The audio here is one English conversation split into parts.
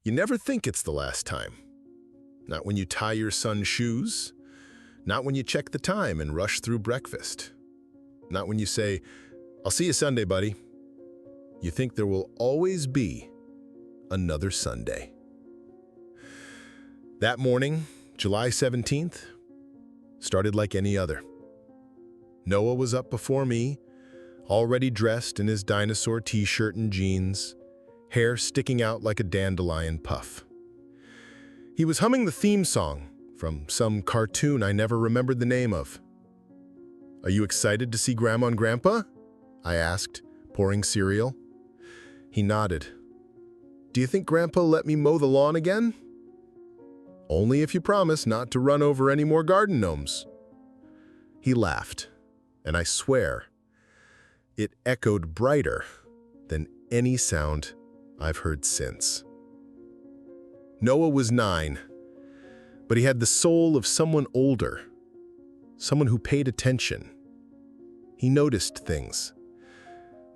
You never think it's the last time. Not when you tie your son's shoes. Not when you check the time and rush through breakfast. Not when you say, "I'll see you Sunday, buddy." You think there will always be another Sunday. That morning, July 17th, started like any other. Noah was up before me, already dressed in his dinosaur t-shirt and jeans, hair sticking out like a dandelion puff. He was humming the theme song from some cartoon I never remembered the name of. "Are you excited to see Grandma and Grandpa?" I asked, pouring cereal. He nodded. "Do you think Grandpa let me mow the lawn again?" "Only if you promise not to run over any more garden gnomes." He laughed, and I swear, it echoed brighter than any sound I've heard since. Noah was 9, but he had the soul of someone older, someone who paid attention. He noticed things.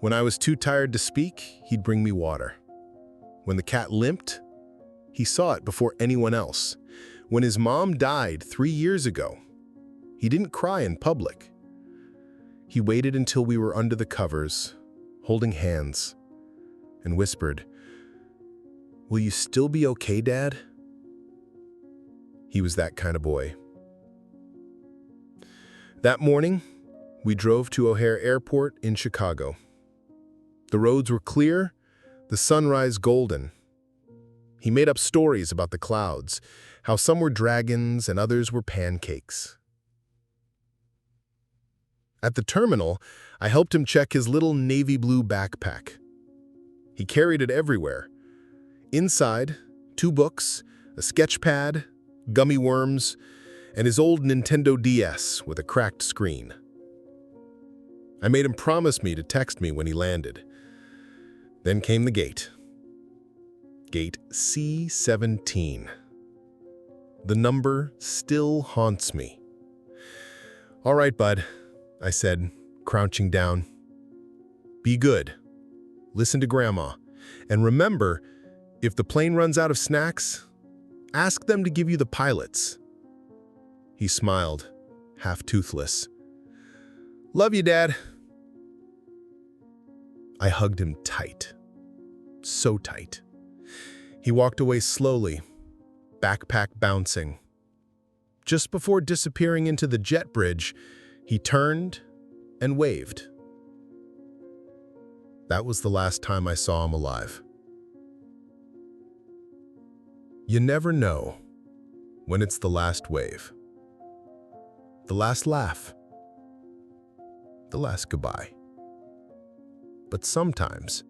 When I was too tired to speak, he'd bring me water. When the cat limped, he saw it before anyone else. When his mom died 3 years ago, he didn't cry in public. He waited until we were under the covers, holding hands, and whispered, "Will you still be okay, Dad?" He was that kind of boy. That morning, we drove to O'Hare Airport in Chicago. The roads were clear, the sunrise golden. He made up stories about the clouds, how some were dragons and others were pancakes. At the terminal, I helped him check his little navy blue backpack. He carried it everywhere. Inside, 2 books, a sketch pad, gummy worms, and his old Nintendo DS with a cracked screen. I made him promise me to text me when he landed. Then came the gate. Gate C-17. The number still haunts me. "All right, bud," I said, crouching down. "Be good. Listen to Grandma. And remember, if the plane runs out of snacks, ask them to give you the pilot's." He smiled, half toothless. "Love you, Dad." I hugged him tight. So tight. He walked away slowly, backpack bouncing. Just before disappearing into the jet bridge, he turned and waved. That was the last time I saw him alive. You never know when it's the last wave, the last laugh, the last goodbye. But sometimes,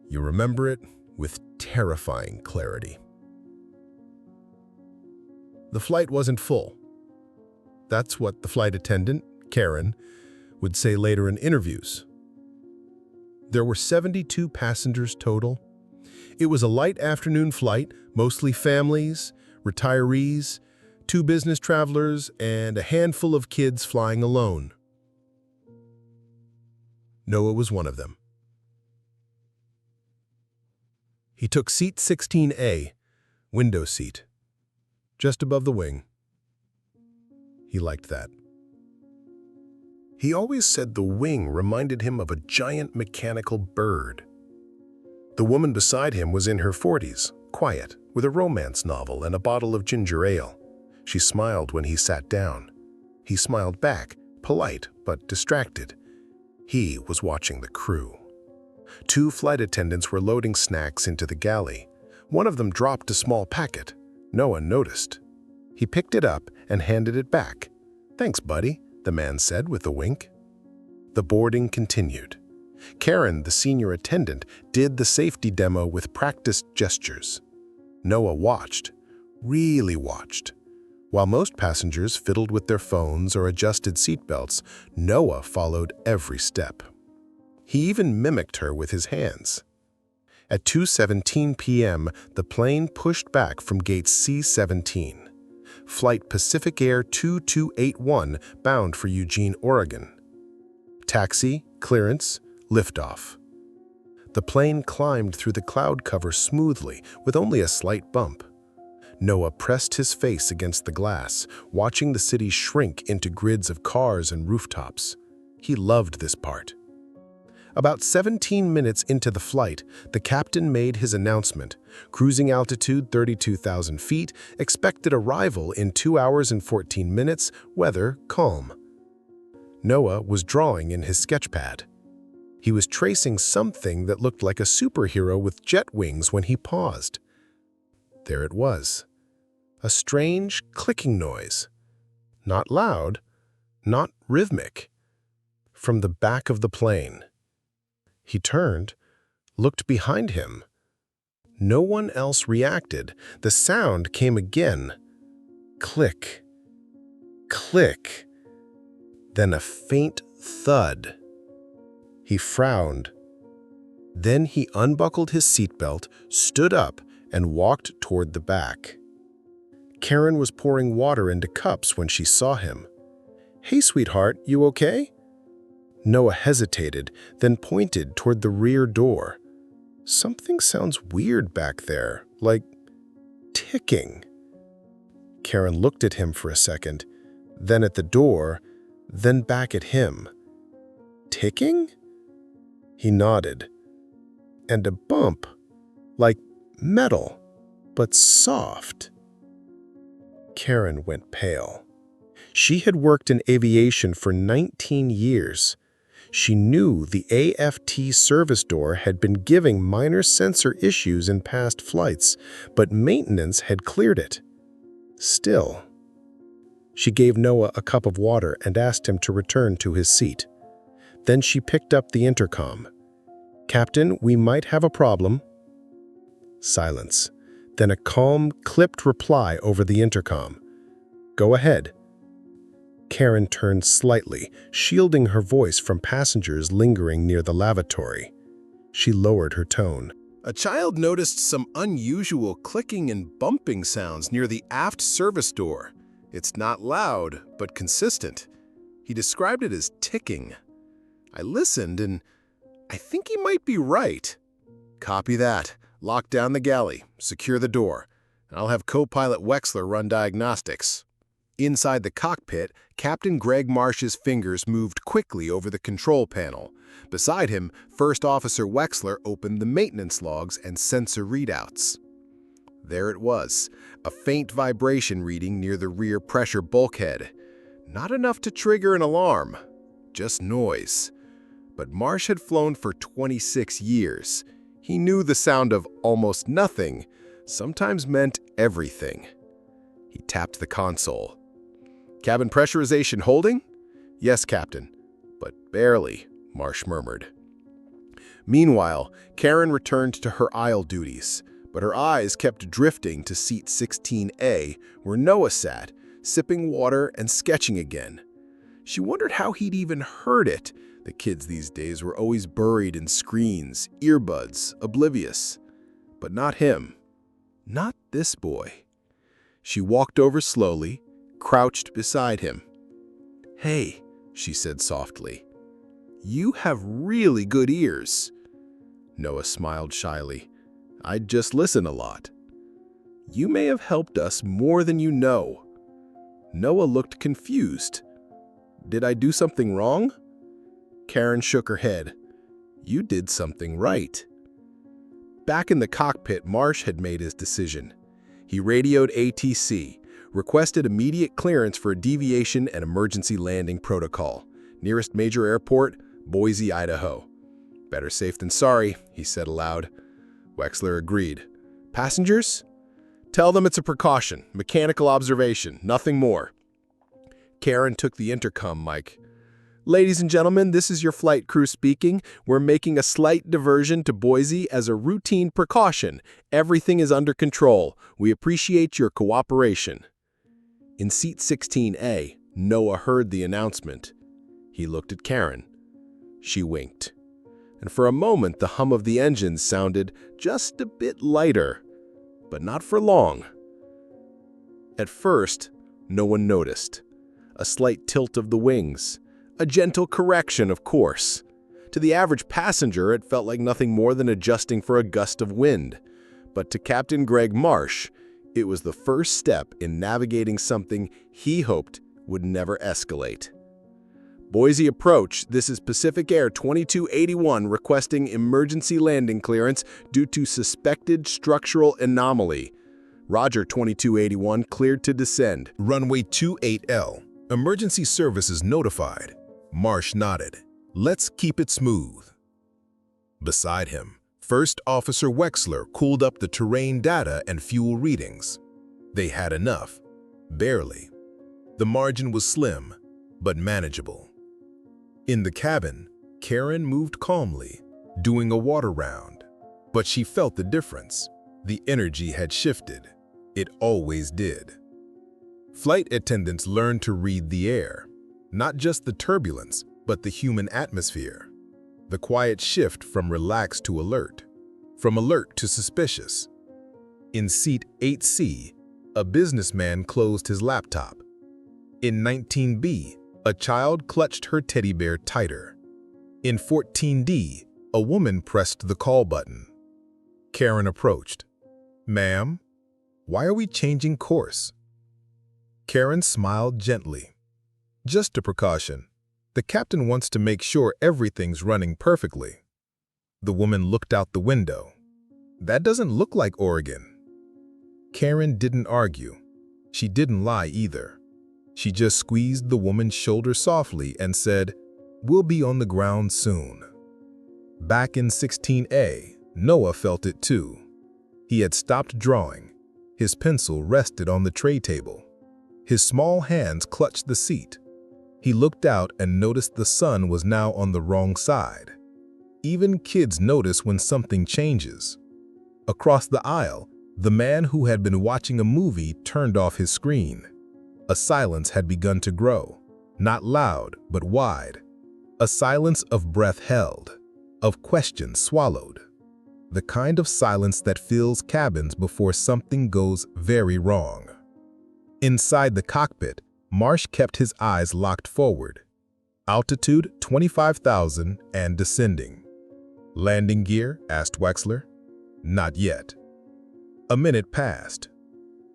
you remember it with terrifying clarity. The flight wasn't full. That's what the flight attendant, Karen, would say later in interviews. There were 72 passengers total. It was a light afternoon flight, mostly families, retirees, 2 business travelers, and a handful of kids flying alone. Noah was one of them. He took seat 16A, window seat, just above the wing. He liked that. He always said the wing reminded him of a giant mechanical bird. The woman beside him was in her 40s, quiet, with a romance novel and a bottle of ginger ale. She smiled when he sat down. He smiled back, polite but distracted. He was watching the crew. 2 flight attendants were loading snacks into the galley. One of them dropped a small packet. Noah noticed. He picked it up and handed it back. "Thanks, buddy," the man said with a wink. The boarding continued. Karen, the senior attendant, did the safety demo with practiced gestures. Noah watched, really watched. While most passengers fiddled with their phones or adjusted seatbelts, Noah followed every step. He even mimicked her with his hands. At 2:17 p.m., the plane pushed back from gate C-17. Flight PacificAir 2281 bound for Eugene, Oregon. Taxi, clearance, liftoff. The plane climbed through the cloud cover smoothly, with only a slight bump. Noah pressed his face against the glass, watching the city shrink into grids of cars and rooftops. He loved this part. About 17 minutes into the flight, the captain made his announcement. Cruising altitude 32,000 feet, expected arrival in 2 hours and 14 minutes, weather calm. Noah was drawing in his sketchpad. He was tracing something that looked like a superhero with jet wings when he paused. There it was. A strange clicking noise. Not loud, not rhythmic. From the back of the plane. He turned, looked behind him. No one else reacted. The sound came again. Click. Click. Then a faint thud. He frowned. Then he unbuckled his seatbelt, stood up, and walked toward the back. Karen was pouring water into cups when she saw him. "Hey, sweetheart, you okay?" Noah hesitated, then pointed toward the rear door. "Something sounds weird back there, like ticking." Karen looked at him for a second, then at the door, then back at him. "Ticking?" He nodded. "And a bump, like metal, but soft." Karen went pale. She had worked in aviation for 19 years. She knew the AFT service door had been giving minor sensor issues in past flights, but maintenance had cleared it. Still. She gave Noah a cup of water and asked him to return to his seat. Then she picked up the intercom. "Captain, we might have a problem." Silence. Then a calm, clipped reply over the intercom. "Go ahead." Karen turned slightly, shielding her voice from passengers lingering near the lavatory. She lowered her tone. "A child noticed some unusual clicking and bumping sounds near the aft service door. It's not loud, but consistent. He described it as ticking. I listened, and I think he might be right." "Copy that. Lock down the galley, secure the door, and I'll have co-pilot Wexler run diagnostics." Inside the cockpit, Captain Greg Marsh's fingers moved quickly over the control panel. Beside him, First Officer Wexler opened the maintenance logs and sensor readouts. There it was, a faint vibration reading near the rear pressure bulkhead. Not enough to trigger an alarm, just noise. But Marsh had flown for 26 years. He knew the sound of almost nothing sometimes meant everything. He tapped the console. "Cabin pressurization holding?" "Yes, Captain, but barely," Marsh murmured. Meanwhile, Karen returned to her aisle duties, but her eyes kept drifting to seat 16A, where Noah sat, sipping water and sketching again. She wondered how he'd even heard it. The kids these days were always buried in screens, earbuds, oblivious. But not him. Not this boy. She walked over slowly, crouched beside him. "Hey," she said softly. "You have really good ears." Noah smiled shyly. "I just listen a lot." "You may have helped us more than you know." Noah looked confused. "Did I do something wrong?" Karen shook her head. "You did something right." Back in the cockpit, Marsh had made his decision. He radioed ATC, requested immediate clearance for a deviation and emergency landing protocol. Nearest major airport, Boise, Idaho. "Better safe than sorry," he said aloud. Wexler agreed. "Passengers? Tell them it's a precaution, mechanical observation, nothing more." Karen took the intercom mic. "Ladies and gentlemen, this is your flight crew speaking. We're making a slight diversion to Boise as a routine precaution. Everything is under control. We appreciate your cooperation." In seat 16A, Noah heard the announcement. He looked at Karen. She winked. And for a moment, the hum of the engine sounded just a bit lighter, but not for long. At first, no one noticed. A slight tilt of the wings. A gentle correction, of course. To the average passenger, it felt like nothing more than adjusting for a gust of wind. But to Captain Greg Marsh, it was the first step in navigating something he hoped would never escalate. Boise approach. This is PacificAir 2281 requesting emergency landing clearance due to suspected structural anomaly. Roger 2281, cleared to descend. Runway 28L. Emergency services notified. Marsh nodded. Let's keep it smooth. Beside him, First Officer Wexler cooled up the terrain data and fuel readings. They had enough. Barely. The margin was slim, but manageable. In the cabin, Karen moved calmly, doing a water round. But she felt the difference. The energy had shifted. It always did. Flight attendants learned to read the air, not just the turbulence, but the human atmosphere. The quiet shift from relaxed to alert, from alert to suspicious. In seat 8C, a businessman closed his laptop. In 19B, a child clutched her teddy bear tighter. In 14D, a woman pressed the call button. Karen approached. "Ma'am, why are we changing course?" Karen smiled gently. "Just a precaution. The captain wants to make sure everything's running perfectly." The woman looked out the window. "That doesn't look like Oregon." Karen didn't argue. She didn't lie either. She just squeezed the woman's shoulder softly and said, "We'll be on the ground soon." Back in 16A, Noah felt it too. He had stopped drawing. His pencil rested on the tray table. His small hands clutched the seat. He looked out and noticed the sun was now on the wrong side. Even kids notice when something changes. Across the aisle, the man who had been watching a movie turned off his screen. A silence had begun to grow, not loud but wide. A silence of breath held, of questions swallowed. The kind of silence that fills cabins before something goes very wrong. Inside the cockpit, Marsh kept his eyes locked forward. Altitude 25,000 and descending. "Landing gear?" asked Wexler. "Not yet." A minute passed.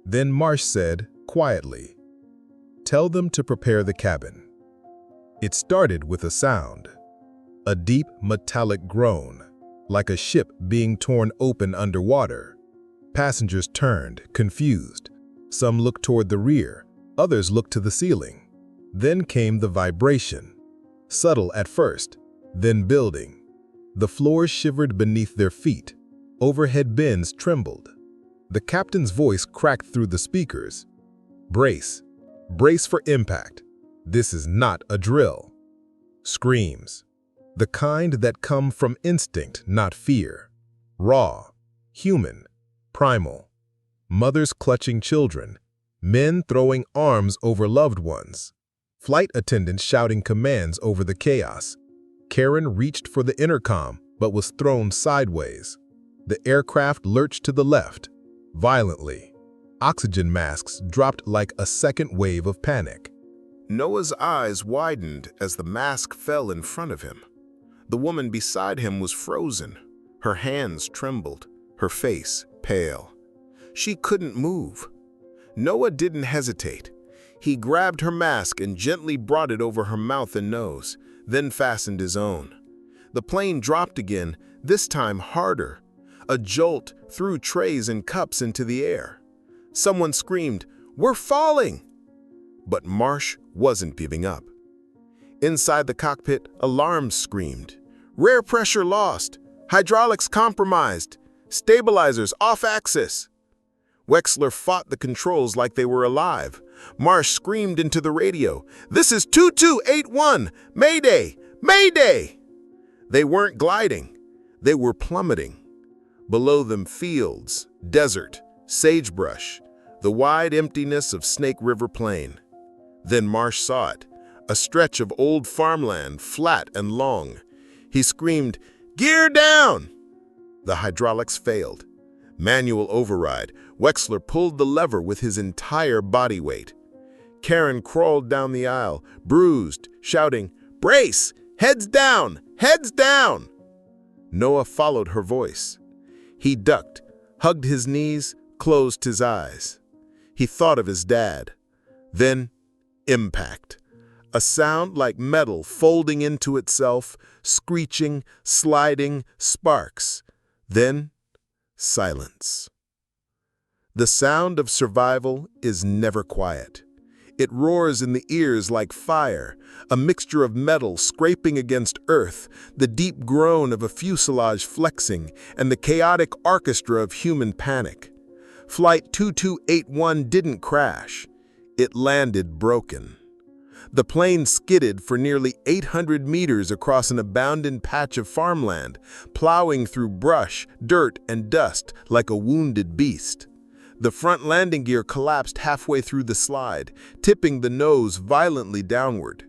Then Marsh said, quietly, "Tell them to prepare the cabin." It started with a sound. A deep metallic groan, like a ship being torn open underwater. Passengers turned, confused. Some looked toward the rear. Others looked to the ceiling. Then came the vibration, subtle at first, then building. The floor shivered beneath their feet. Overhead bins trembled. The captain's voice cracked through the speakers. "Brace. Brace for impact. This is not a drill." Screams. The kind that come from instinct, not fear. Raw, human, primal. Mothers clutching children. Men throwing arms over loved ones. Flight attendants shouting commands over the chaos. Karen reached for the intercom, but was thrown sideways. The aircraft lurched to the left, violently. Oxygen masks dropped like a second wave of panic. Noah's eyes widened as the mask fell in front of him. The woman beside him was frozen. Her hands trembled, her face pale. She couldn't move. Noah didn't hesitate. He grabbed her mask and gently brought it over her mouth and nose, then fastened his own. The plane dropped again, this time harder. A jolt threw trays and cups into the air. Someone screamed, "We're falling!" But Marsh wasn't giving up. Inside the cockpit, alarms screamed. "Rear pressure lost! Hydraulics compromised! Stabilizers off axis!" Wexler fought the controls like they were alive. Marsh screamed into the radio, "This is 2281! Mayday! Mayday!" They weren't gliding. They were plummeting. Below them fields, desert, sagebrush, the wide emptiness of Snake River Plain. Then Marsh saw it, a stretch of old farmland, flat and long. He screamed, "Gear down!" The hydraulics failed. Manual override. Wexler pulled the lever with his entire body weight. Karen crawled down the aisle, bruised, shouting, "Brace! Heads down! Heads down! Noah followed her voice. He ducked, hugged his knees, closed his eyes. He thought of his dad. Then, impact. A sound like metal folding into itself, screeching, sliding, sparks. Then, silence. The sound of survival is never quiet. It roars in the ears like fire, a mixture of metal scraping against earth, the deep groan of a fuselage flexing, and the chaotic orchestra of human panic. Flight 2281 didn't crash. It landed broken. The plane skidded for nearly 800 meters across an abandoned patch of farmland, plowing through brush, dirt, and dust like a wounded beast. The front landing gear collapsed halfway through the slide, tipping the nose violently downward.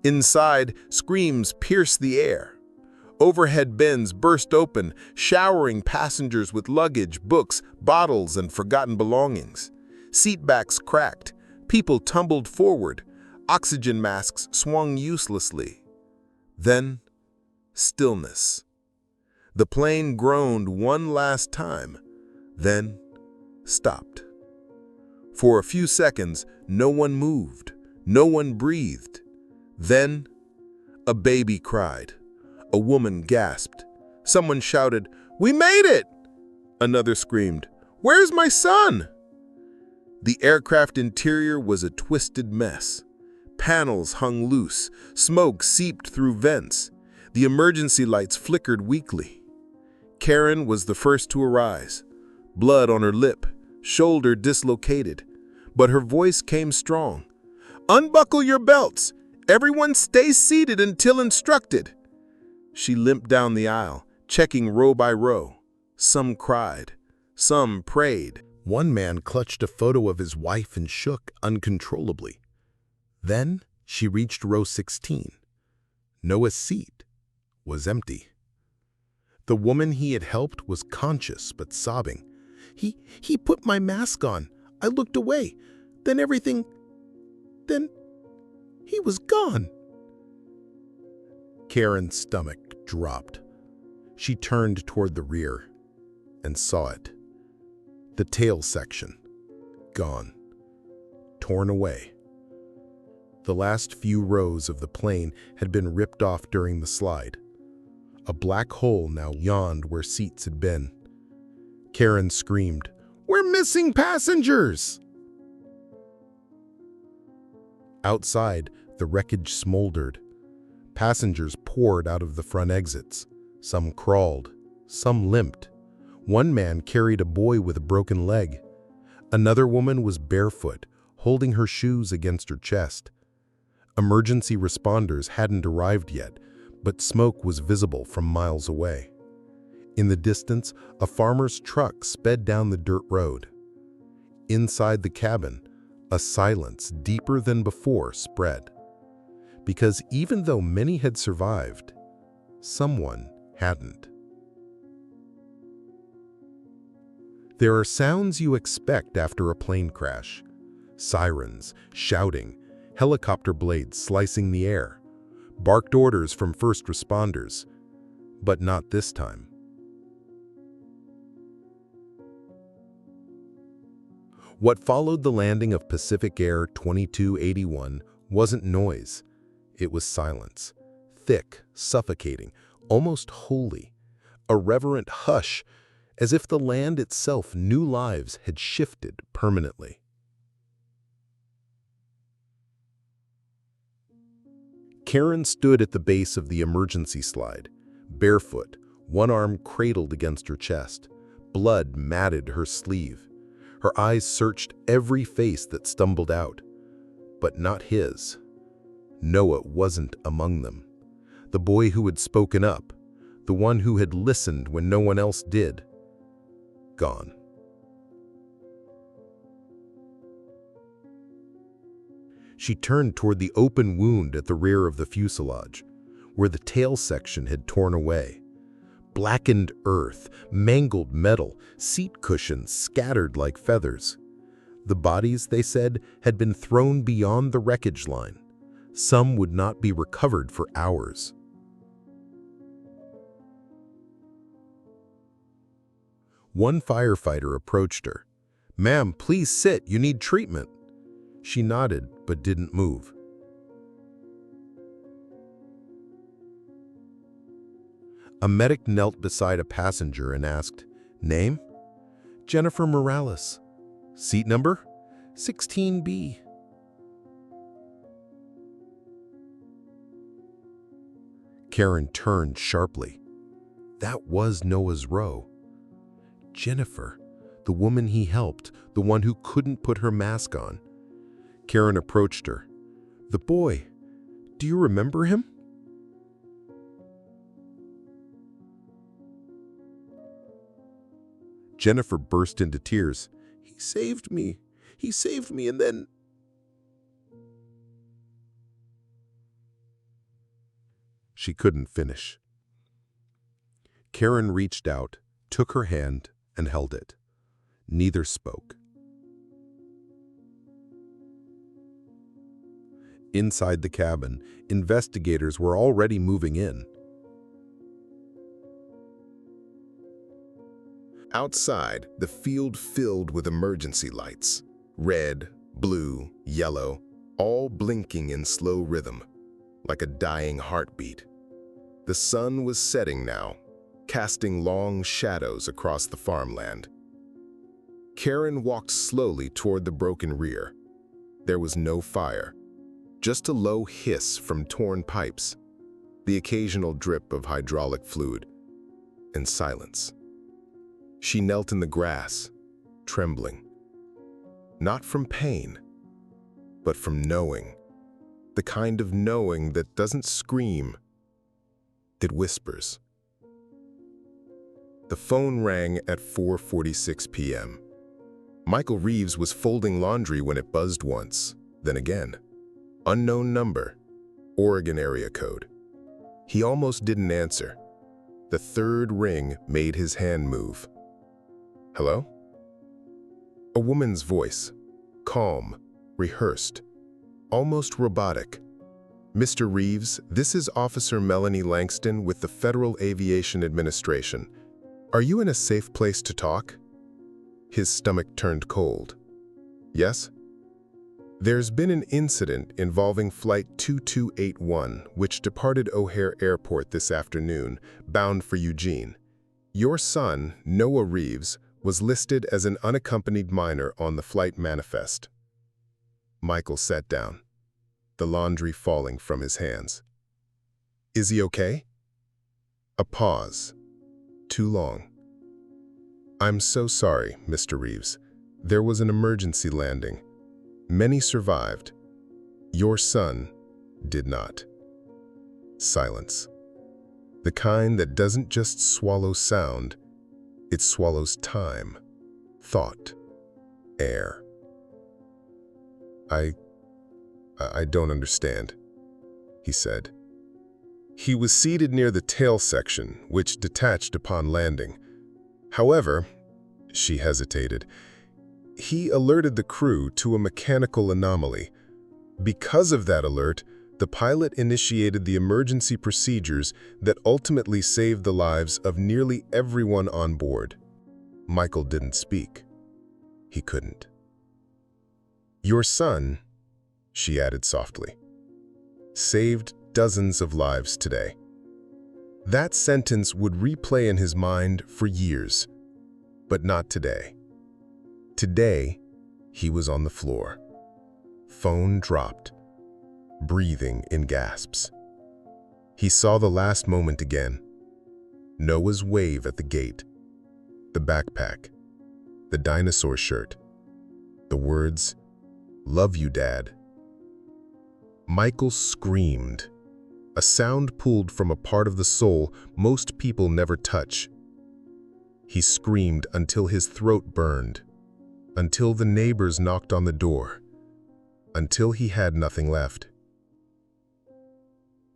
Inside, screams pierced the air. Overhead bins burst open, showering passengers with luggage, books, bottles, and forgotten belongings. Seatbacks cracked. People tumbled forward. Oxygen masks swung uselessly. Then, stillness. The plane groaned one last time, then stopped. For a few seconds, no one moved, no one breathed. Then, a baby cried. A woman gasped. Someone shouted, "We made it!" Another screamed, "Where's my son?" The aircraft interior was a twisted mess. Panels hung loose, smoke seeped through vents. The emergency lights flickered weakly. Karen was the first to arise, blood on her lip, shoulder dislocated, but her voice came strong. "Unbuckle your belts! Everyone stay seated until instructed!" She limped down the aisle, checking row by row. Some cried, some prayed. One man clutched a photo of his wife and shook uncontrollably. Then she reached row 16. Noah's seat was empty. The woman he had helped was conscious but sobbing. He put my mask on. I looked away. Then he was gone. Karen's stomach dropped. She turned toward the rear and saw it. The tail section, gone, torn away. The last few rows of the plane had been ripped off during the slide. A black hole now yawned where seats had been. Karen screamed, "We're missing passengers!" Outside, the wreckage smoldered. Passengers poured out of the front exits. Some crawled, some limped. One man carried a boy with a broken leg. Another woman was barefoot, holding her shoes against her chest. Emergency responders hadn't arrived yet, but smoke was visible from miles away. In the distance, a farmer's truck sped down the dirt road. Inside the cabin, a silence deeper than before spread. Because even though many had survived, someone hadn't. There are sounds you expect after a plane crash. Sirens, shouting, helicopter blades slicing the air, barked orders from first responders, but not this time. What followed the landing of PacificAir 2281 wasn't noise. It was silence, thick, suffocating, almost holy, a reverent hush, as if the land itself knew lives had shifted permanently. Karen stood at the base of the emergency slide, barefoot, one arm cradled against her chest. Blood matted her sleeve. Her eyes searched every face that stumbled out, but not his. Noah wasn't among them. The boy who had spoken up, the one who had listened when no one else did. Gone. She turned toward the open wound at the rear of the fuselage, where the tail section had torn away. Blackened earth, mangled metal, seat cushions scattered like feathers. The bodies, they said, had been thrown beyond the wreckage line. Some would not be recovered for hours. One firefighter approached her. "Ma'am, please sit, you need treatment." She nodded but didn't move. A medic knelt beside a passenger and asked, "Name?" "Jennifer Morales." "Seat number?" "16B." Karen turned sharply. That was Noah's row. Jennifer, the woman he helped, the one who couldn't put her mask on. Karen approached her. "The boy, do you remember him?" Jennifer burst into tears. "He saved me. He saved me, and then—" She couldn't finish. Karen reached out, took her hand, and held it. Neither spoke. Inside the cabin, investigators were already moving in. Outside, the field filled with emergency lights. Red, blue, yellow, all blinking in slow rhythm, like a dying heartbeat. The sun was setting now, casting long shadows across the farmland. Karen walked slowly toward the broken rear. There was no fire, just a low hiss from torn pipes, the occasional drip of hydraulic fluid, and silence. She knelt in the grass, trembling. Not from pain, but from knowing. The kind of knowing that doesn't scream, it whispers. The phone rang at 4:46 p.m. Michael Reeves was folding laundry when it buzzed once, then again. Unknown number, Oregon area code. He almost didn't answer. The third ring made his hand move. "Hello?" A woman's voice, calm, rehearsed, almost robotic. "Mr. Reeves, this is Officer Melanie Langston with the Federal Aviation Administration. Are you in a safe place to talk?" His stomach turned cold. "Yes?" "There's been an incident involving Flight 2281, which departed O'Hare Airport this afternoon, bound for Eugene. Your son, Noah Reeves, was listed as an unaccompanied minor on the flight manifest." Michael sat down, the laundry falling from his hands. "Is he okay?" A pause. Too long. "I'm so sorry, Mr. Reeves. There was an emergency landing. Many survived. Your son did not." Silence. The kind that doesn't just swallow sound, it swallows time, thought, air. I don't understand," he said. "He was seated near the tail section, which detached upon landing. However," she hesitated, "he alerted the crew to a mechanical anomaly. Because of that alert, the pilot initiated the emergency procedures that ultimately saved the lives of nearly everyone on board." Michael didn't speak. He couldn't. "Your son," she added softly, "saved dozens of lives today." That sentence would replay in his mind for years, but not today. Today, he was on the floor. Phone dropped, breathing in gasps. He saw the last moment again. Noah's wave at the gate, the backpack, the dinosaur shirt, the words, "Love you, Dad." Michael screamed, a sound pulled from a part of the soul most people never touch. He screamed until his throat burned, until the neighbors knocked on the door, until he had nothing left.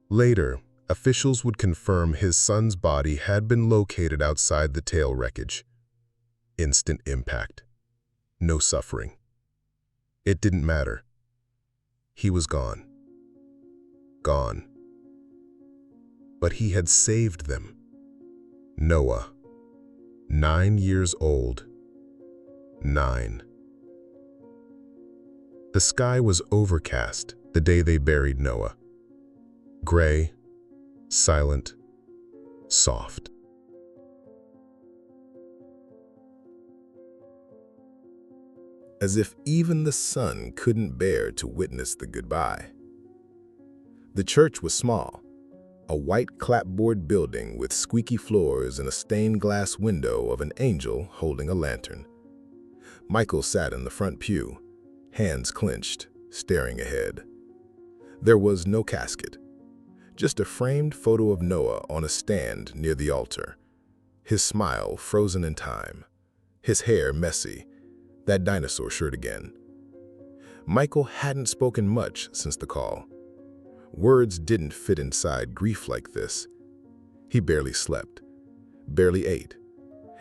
Later, officials would confirm his son's body had been located outside the tail wreckage. Instant impact. No suffering. It didn't matter. He was gone. Gone. But he had saved them. Noah. 9 years old. 9. The sky was overcast the day they buried Noah. Gray, silent, soft. As if even the sun couldn't bear to witness the goodbye. The church was small, a white clapboard building with squeaky floors and a stained glass window of an angel holding a lantern. Michael sat in the front pew, hands clenched, staring ahead. There was no casket, just a framed photo of Noah on a stand near the altar, his smile frozen in time, his hair messy, that dinosaur shirt again. Michael hadn't spoken much since the call. Words didn't fit inside grief like this. He barely slept, barely ate.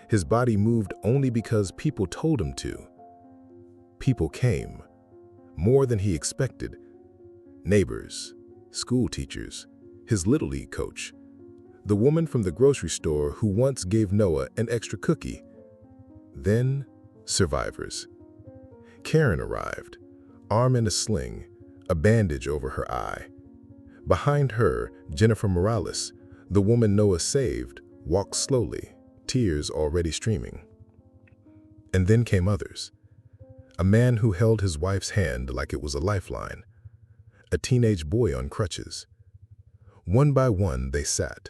His body moved only because people told him to. People came, more than he expected. Neighbors, school teachers, his Little League coach, the woman from the grocery store who once gave Noah an extra cookie. Then, survivors. Karen arrived, arm in a sling, a bandage over her eye. Behind her, Jennifer Morales, the woman Noah saved, walked slowly, tears already streaming. And then came others. A man who held his wife's hand like it was a lifeline. A teenage boy on crutches. One by one they sat,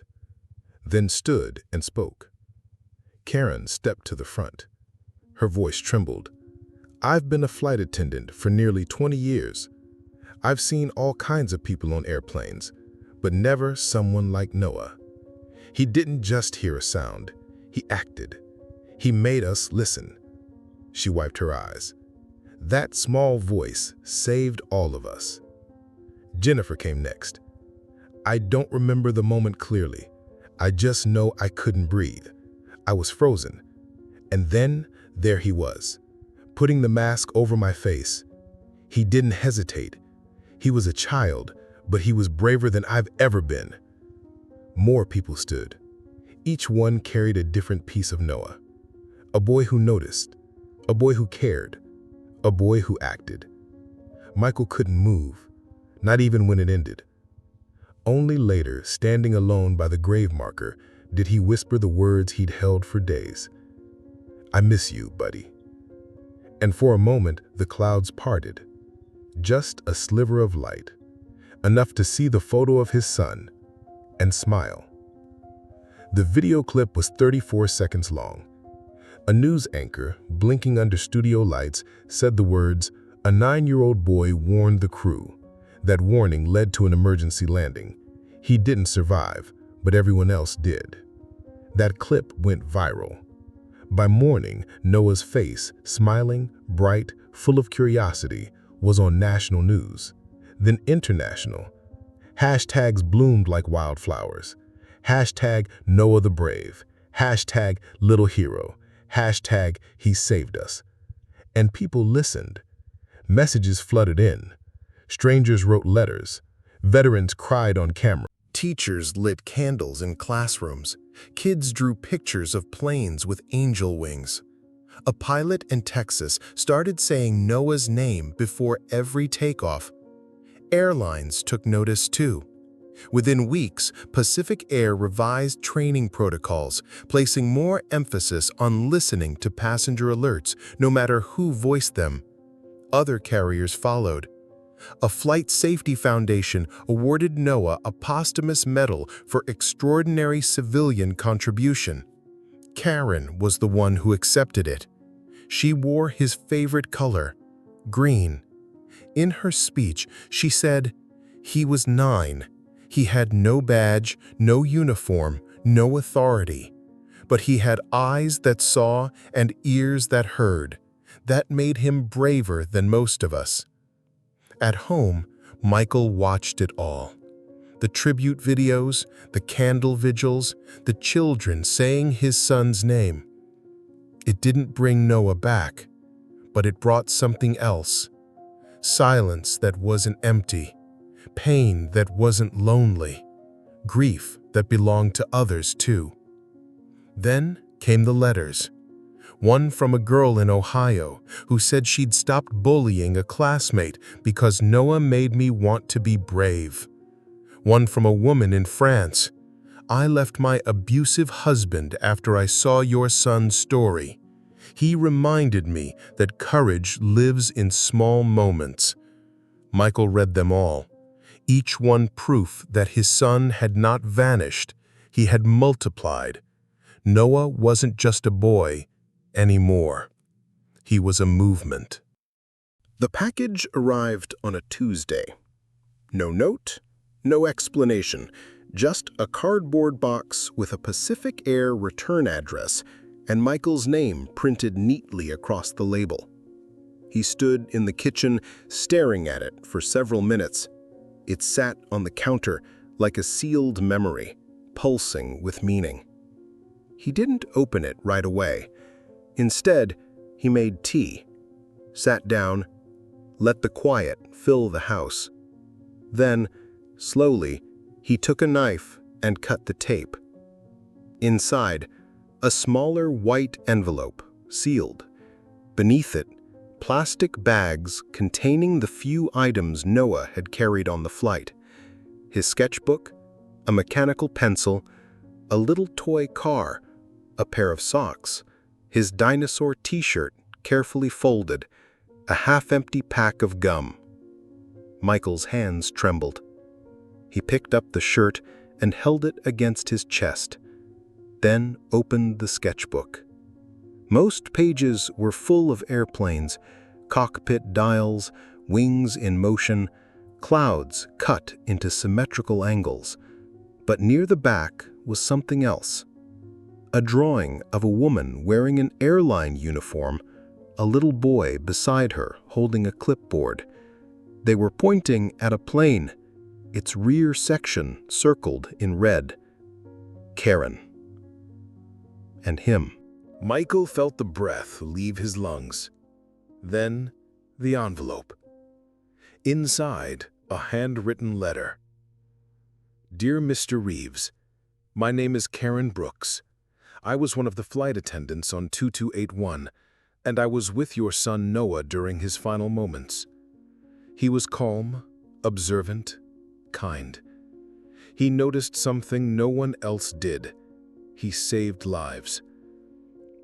then stood and spoke. Karen stepped to the front. Her voice trembled. "I've been a flight attendant for nearly 20 years. I've seen all kinds of people on airplanes, but never someone like Noah. He didn't just hear a sound, he acted. He made us listen." She wiped her eyes. That small voice saved all of us. Jennifer came next. "I don't remember the moment clearly. I just know I couldn't breathe. I was frozen. And then there he was, putting the mask over my face. He didn't hesitate. He was a child, but he was braver than I've ever been." More people stood. Each one carried a different piece of Noah. A boy who noticed, a boy who cared, a boy who acted. Michael couldn't move, not even when it ended. Only later, standing alone by the grave marker, did he whisper the words he'd held for days. "I miss you, buddy." And for a moment, the clouds parted. Just a sliver of light, enough to see the photo of his son and smile. The video clip was 34 seconds long. A news anchor, blinking under studio lights, said the words, "A 9-year-old boy warned the crew." That warning led to an emergency landing. He didn't survive, but everyone else did. That clip went viral. By morning, Noah's face, smiling, bright, full of curiosity, was on national news, then international. Hashtags bloomed like wildflowers. Hashtag Noah the Brave. Hashtag Little Hero. Hashtag He Saved Us. And people listened. Messages flooded in. Strangers wrote letters. Veterans cried on camera. Teachers lit candles in classrooms. Kids drew pictures of planes with angel wings. A pilot in Texas started saying Noah's name before every takeoff. Airlines took notice too. Within weeks, PacificAir revised training protocols, placing more emphasis on listening to passenger alerts, no matter who voiced them. Other carriers followed. A Flight Safety Foundation awarded Noah a posthumous medal for extraordinary civilian contribution. Karen was the one who accepted it. She wore his favorite color, green. In her speech, she said, "He was 9. He had no badge, no uniform, no authority. But he had eyes that saw and ears that heard. That made him braver than most of us." At home, Michael watched it all. The tribute videos, the candle vigils, the children saying his son's name. It didn't bring Noah back, but it brought something else. Silence that wasn't empty, pain that wasn't lonely, grief that belonged to others too. Then came the letters. One from a girl in Ohio who said she'd stopped bullying a classmate because Noah made me want to be brave. One from a woman in France. I left my abusive husband after I saw your son's story. He reminded me that courage lives in small moments. Michael read them all, each one proof that his son had not vanished, he had multiplied. Noah wasn't just a boy anymore. He was a movement. The package arrived on a Tuesday. No note, no explanation, just a cardboard box with a PacificAir return address and Michael's name printed neatly across the label. He stood in the kitchen staring at it for several minutes. It sat on the counter like a sealed memory, pulsing with meaning. He didn't open it right away. Instead, he made tea, sat down, let the quiet fill the house. Then, slowly, he took a knife and cut the tape. Inside, a smaller white envelope, sealed. Beneath it, plastic bags containing the few items Noah had carried on the flight. His sketchbook, a mechanical pencil, a little toy car, a pair of socks, his dinosaur t-shirt carefully folded, a half-empty pack of gum. Michael's hands trembled. He picked up the shirt and held it against his chest, then opened the sketchbook. Most pages were full of airplanes, cockpit dials, wings in motion, clouds cut into symmetrical angles. But near the back was something else. A drawing of a woman wearing an airline uniform, a little boy beside her holding a clipboard. They were pointing at a plane, its rear section circled in red. Karen. And him. Michael felt the breath leave his lungs. Then, the envelope. Inside, a handwritten letter. Dear Mr. Reeves, my name is Karen Brooks. I was one of the flight attendants on 2281, and I was with your son Noah during his final moments. He was calm, observant, kind. He noticed something no one else did. He saved lives.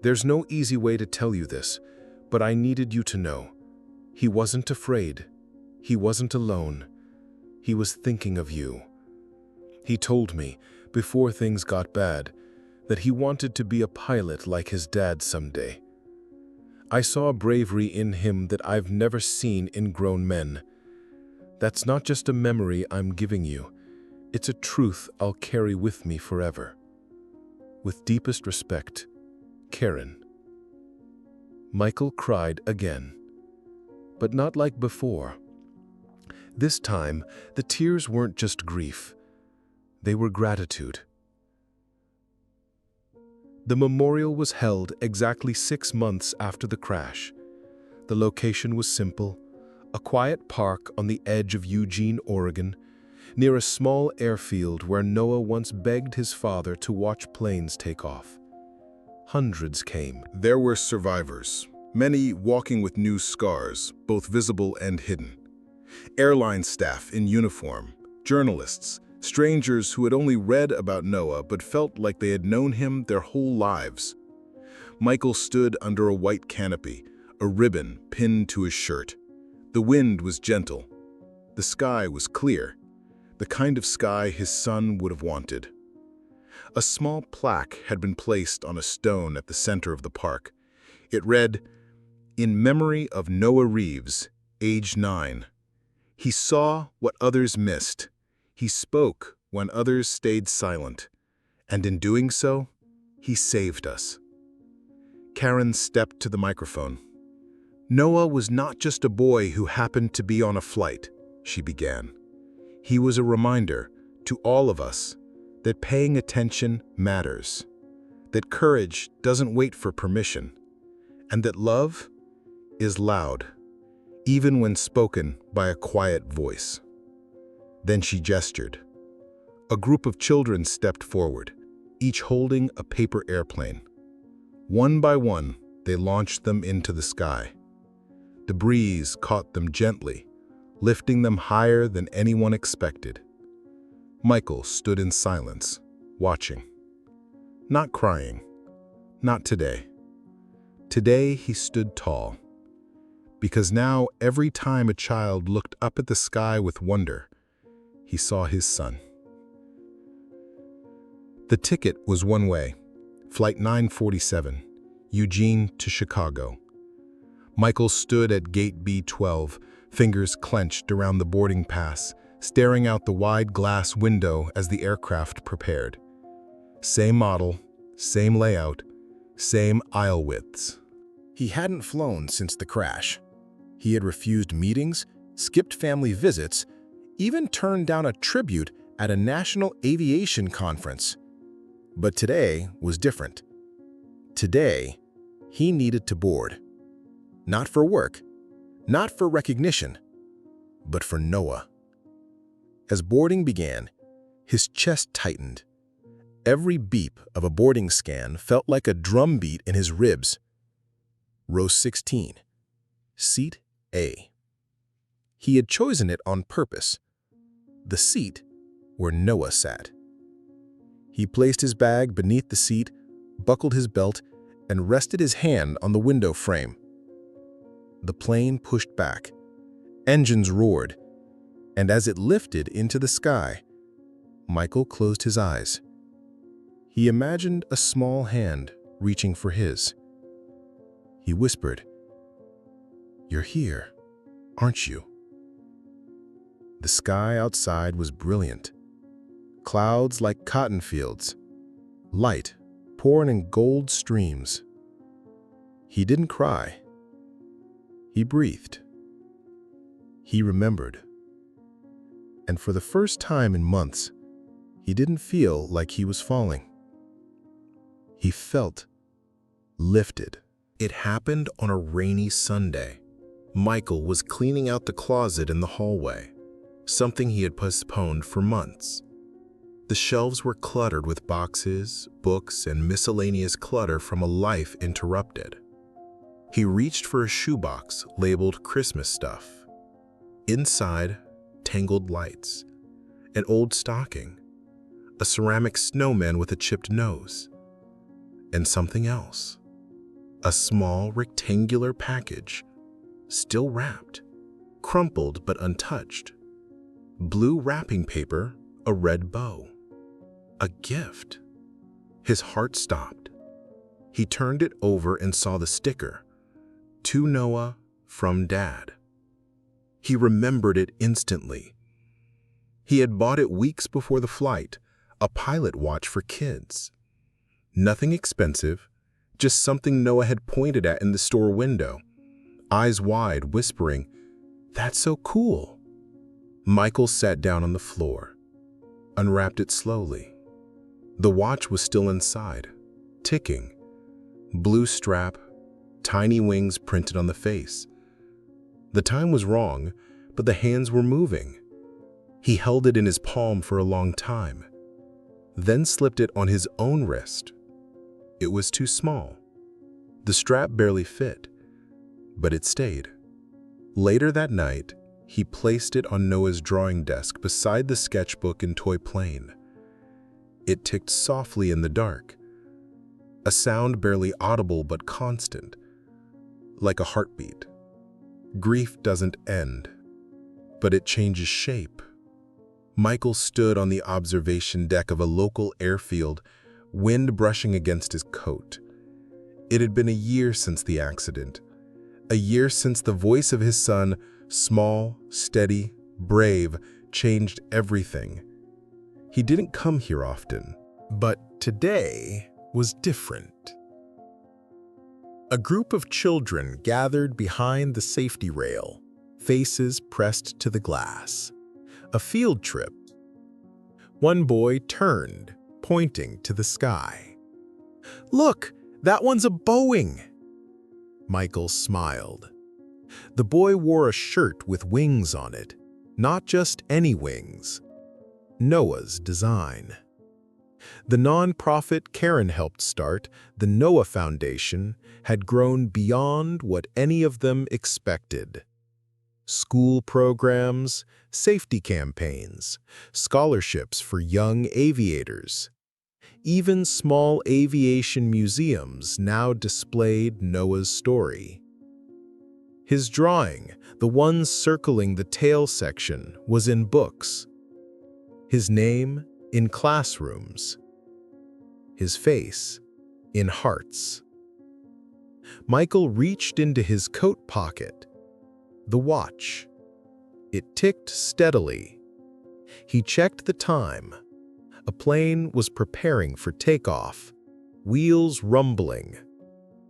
There's no easy way to tell you this, but I needed you to know. He wasn't afraid. He wasn't alone. He was thinking of you. He told me, before things got bad, that he wanted to be a pilot like his dad someday. I saw bravery in him that I've never seen in grown men. That's not just a memory I'm giving you. It's a truth I'll carry with me forever. With deepest respect, Karen. Michael cried again, but not like before. This time, the tears weren't just grief. They were gratitude. The memorial was held exactly 6 months after the crash. The location was simple, a quiet park on the edge of Eugene, Oregon, near a small airfield where Noah once begged his father to watch planes take off. Hundreds came. There were survivors, many walking with new scars, both visible and hidden. Airline staff in uniform, journalists, strangers who had only read about Noah but felt like they had known him their whole lives. Michael stood under a white canopy, a ribbon pinned to his shirt. The wind was gentle. The sky was clear, the kind of sky his son would have wanted. A small plaque had been placed on a stone at the center of the park. It read, "In memory of Noah Reeves, age 9. He saw what others missed. He spoke when others stayed silent. And in doing so, he saved us." Karen stepped to the microphone. "Noah was not just a boy who happened to be on a flight," she began. "He was a reminder to all of us that paying attention matters, that courage doesn't wait for permission, and that love is loud, even when spoken by a quiet voice." Then she gestured. A group of children stepped forward, each holding a paper airplane. One by one, they launched them into the sky. The breeze caught them gently, lifting them higher than anyone expected. Michael stood in silence, watching. Not crying. Not today. Today he stood tall. Because now, every time a child looked up at the sky with wonder, he saw his son. The ticket was one way, Flight 947, Eugene to Chicago. Michael stood at gate B12, fingers clenched around the boarding pass, staring out the wide glass window as the aircraft prepared. Same model, same layout, same aisle widths. He hadn't flown since the crash. He had refused meetings, skipped family visits, even turned down a tribute at a national aviation conference. But today was different. Today, he needed to board. Not for work, not for recognition, but for Noah. As boarding began, his chest tightened. Every beep of a boarding scan felt like a drumbeat in his ribs. Row 16, Seat A. He had chosen it on purpose, the seat where Noah sat. He placed his bag beneath the seat, buckled his belt, and rested his hand on the window frame. The plane pushed back. Engines roared, and as it lifted into the sky, Michael closed his eyes. He imagined a small hand reaching for his. He whispered, "You're here, aren't you?" The sky outside was brilliant. Clouds like cotton fields, light pouring in gold streams. He didn't cry. He breathed. He remembered. And for the first time in months, he didn't feel like he was falling. He felt lifted. It happened on a rainy Sunday. Michael was cleaning out the closet in the hallway, something he had postponed for months. The shelves were cluttered with boxes, books, and miscellaneous clutter from a life interrupted. He reached for a shoebox labeled Christmas stuff. Inside, tangled lights, an old stocking, a ceramic snowman with a chipped nose, and something else. A small rectangular package, still wrapped, crumpled but untouched. Blue wrapping paper, a red bow. A gift. His heart stopped. He turned it over and saw the sticker, "To Noah, from Dad." He remembered it instantly. He had bought it weeks before the flight, a pilot watch for kids. Nothing expensive, just something Noah had pointed at in the store window, eyes wide, whispering, "That's so cool." Michael sat down on the floor, unwrapped it slowly. The watch was still inside, ticking. Blue strap, tiny wings printed on the face. The time was wrong, but the hands were moving. He held it in his palm for a long time, then slipped it on his own wrist. It was too small. The strap barely fit, but it stayed. Later that night, he placed it on Noah's drawing desk beside the sketchbook and toy plane. It ticked softly in the dark, a sound barely audible but constant, like a heartbeat. Grief doesn't end, but it changes shape. Michael stood on the observation deck of a local airfield, wind brushing against his coat. It had been a year since the accident, a year since the voice of his son, small, steady, brave, changed everything. He didn't come here often, but today was different. A group of children gathered behind the safety rail, faces pressed to the glass. A field trip. One boy turned, pointing to the sky. "Look, that one's a Boeing!" Michael smiled. The boy wore a shirt with wings on it, not just any wings. Noah's design. The nonprofit Karen helped start, the Noah Foundation, had grown beyond what any of them expected. School programs, safety campaigns, scholarships for young aviators. Even small aviation museums now displayed Noah's story. His drawing, the one circling the tail section, was in books. His name in classrooms. His face in hearts. Michael reached into his coat pocket. The watch. It ticked steadily. He checked the time. A plane was preparing for takeoff, wheels rumbling.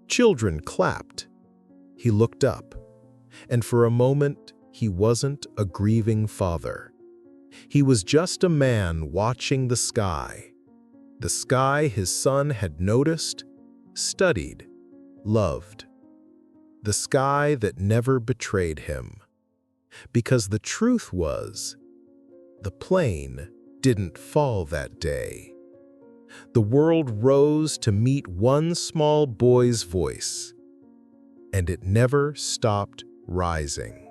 Children clapped. He looked up, and for a moment he wasn't a grieving father. He was just a man watching the sky his son had noticed, studied, loved. The sky that never betrayed him. Because the truth was, the plane didn't fall that day. The world rose to meet one small boy's voice, and it never stopped rising.